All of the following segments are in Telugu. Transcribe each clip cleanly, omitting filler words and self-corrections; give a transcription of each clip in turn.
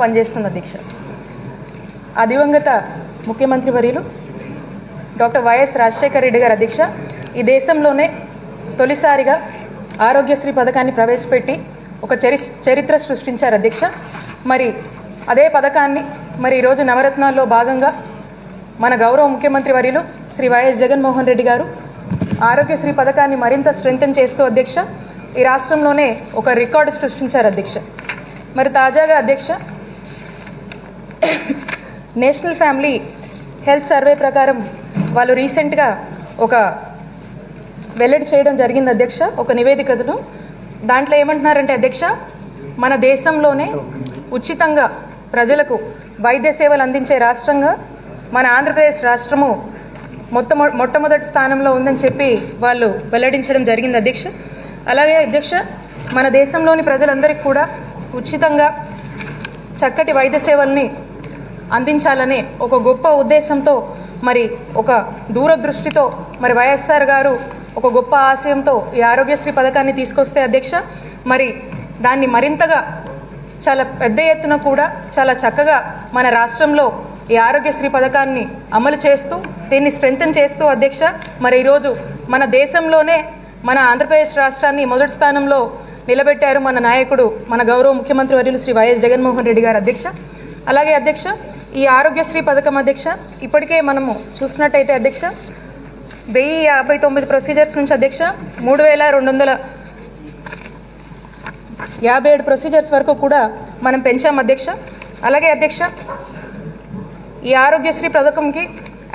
పనిచేస్తున్న అధ్యక్ష దివంగత ముఖ్యమంత్రి వర్యులు డాక్టర్ వైఎస్ రాజశేఖర రెడ్డి గారు అధ్యక్ష ఈ దేశంలోనే తొలిసారిగా ఆరోగ్యశ్రీ పథకాన్ని ప్రవేశపెట్టి ఒక చరిత్ర సృష్టించారు అధ్యక్ష. మరి అదే పథకాన్ని మరి ఈరోజు నవరత్నాల్లో భాగంగా మన గౌరవ ముఖ్యమంత్రి వర్యులు శ్రీ వైఎస్ జగన్మోహన్ రెడ్డి గారు ఆరోగ్యశ్రీ పథకాన్ని మరింత స్ట్రెంథెన్ చేస్తూ అధ్యక్ష ఈ రాష్ట్రంలోనే ఒక రికార్డు సృష్టించారు అధ్యక్ష. మరి తాజాగా అధ్యక్ష నేషనల్ ఫ్యామిలీ హెల్త్ సర్వే ప్రకారం వాళ్ళు రీసెంట్గా ఒక వెల్లడి చేయడం జరిగింది అధ్యక్ష, ఒక నివేదికను. దాంట్లో ఏమంటున్నారంటే అధ్యక్ష, మన దేశంలోనే ఉచితంగా ప్రజలకు వైద్య సేవలు అందించే రాష్ట్రంగా మన ఆంధ్రప్రదేశ్ రాష్ట్రము మొట్టమొదటి స్థానంలో ఉందని చెప్పి వాళ్ళు వెల్లడించడం జరిగింది అధ్యక్ష. అలాగే అధ్యక్ష మన దేశంలోని ప్రజలందరికీ కూడా ఉచితంగా చక్కటి వైద్య సేవల్ని అందించాలనే ఒక గొప్ప ఉద్దేశంతో మరి ఒక దూరదృష్టితో మరి వైఎస్ఆర్ గారు ఒక గొప్ప ఆశయంతో ఈ ఆరోగ్యశ్రీ పథకాన్ని తీసుకొస్తే అధ్యక్ష మరి దాన్ని మరింతగా చాలా పెద్ద ఎత్తున కూడా చాలా చక్కగా మన రాష్ట్రంలో ఈ ఆరోగ్యశ్రీ పథకాన్ని అమలు చేస్తూ దీన్ని స్ట్రెంథెన్ చేస్తూ అధ్యక్ష మరి ఈరోజు మన దేశంలోనే మన ఆంధ్రప్రదేశ్ రాష్ట్రాన్ని మొదటి స్థానంలో నిలబెట్టారు మన నాయకుడు మన గౌరవ ముఖ్యమంత్రి వర్యులు శ్రీ వైఎస్ జగన్మోహన్ రెడ్డి గారు అధ్యక్ష. అలాగే అధ్యక్ష ఈ ఆరోగ్యశ్రీ పథకం అధ్యక్ష ఇప్పటికే మనము చూసినట్టయితే అధ్యక్ష 1059 ప్రొసీజర్స్ నుంచి అధ్యక్ష 3257 ప్రొసీజర్స్ వరకు కూడా మనం పెంచాం అధ్యక్ష. అలాగే అధ్యక్ష ఈ ఆరోగ్యశ్రీ పథకంకి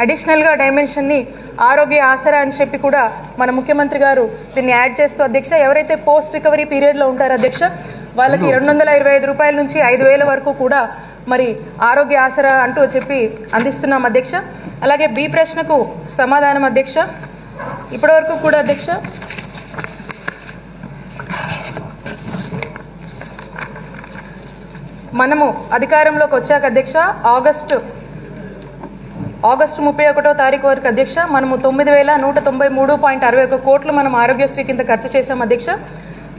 అడిషనల్గా డైమెన్షన్ని ఆరోగ్య ఆసరా అని చెప్పి కూడా మన ముఖ్యమంత్రి గారు దీన్ని యాడ్ చేస్తూ అధ్యక్ష ఎవరైతే పోస్ట్ రికవరీ పీరియడ్లో ఉంటారో అధ్యక్ష వాళ్ళకి 225 రూపాయల నుంచి 5,000 వరకు కూడా మరి ఆరోగ్య ఆసరా అంటూ చెప్పి అందిస్తున్నాం అధ్యక్ష. అలాగే బి ప్రశ్నకు సమాధానం అధ్యక్ష ఇప్పటివరకు కూడా అధ్యక్ష మనము అధికారంలోకి వచ్చాక అధ్యక్ష ఆగస్టు 31వ తారీఖు వరకు అధ్యక్ష మనము 9,193.61 కోట్లు మనం ఆరోగ్యశ్రీ కింద ఖర్చు చేశాం అధ్యక్ష.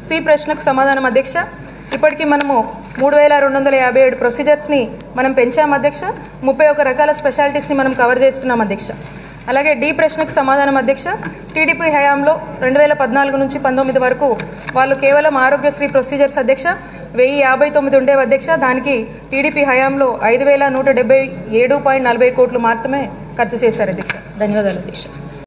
సి ప్రశ్నకు సమాధానం అధ్యక్ష ఇప్పటికీ మనము 3,257 ప్రొసీజర్స్ని మనం పెంచాం అధ్యక్ష. 31 రకాల స్పెషాలిటీస్ని మనం కవర్ చేస్తున్నాం అధ్యక్ష. అలాగే డి ప్రశ్నకు సమాధానం అధ్యక్ష టీడీపీ హయాంలో 2014 నుంచి 19 వరకు వాళ్ళు కేవలం ఆరోగ్యశ్రీ ప్రొసీజర్స్ అధ్యక్ష 1059 ఉండేవి అధ్యక్ష. దానికి టీడీపీ హయాంలో 5,177.40 కోట్లు మాత్రమే ఖర్చు చేశారు అధ్యక్ష. ధన్యవాదాలు అధ్యక్ష.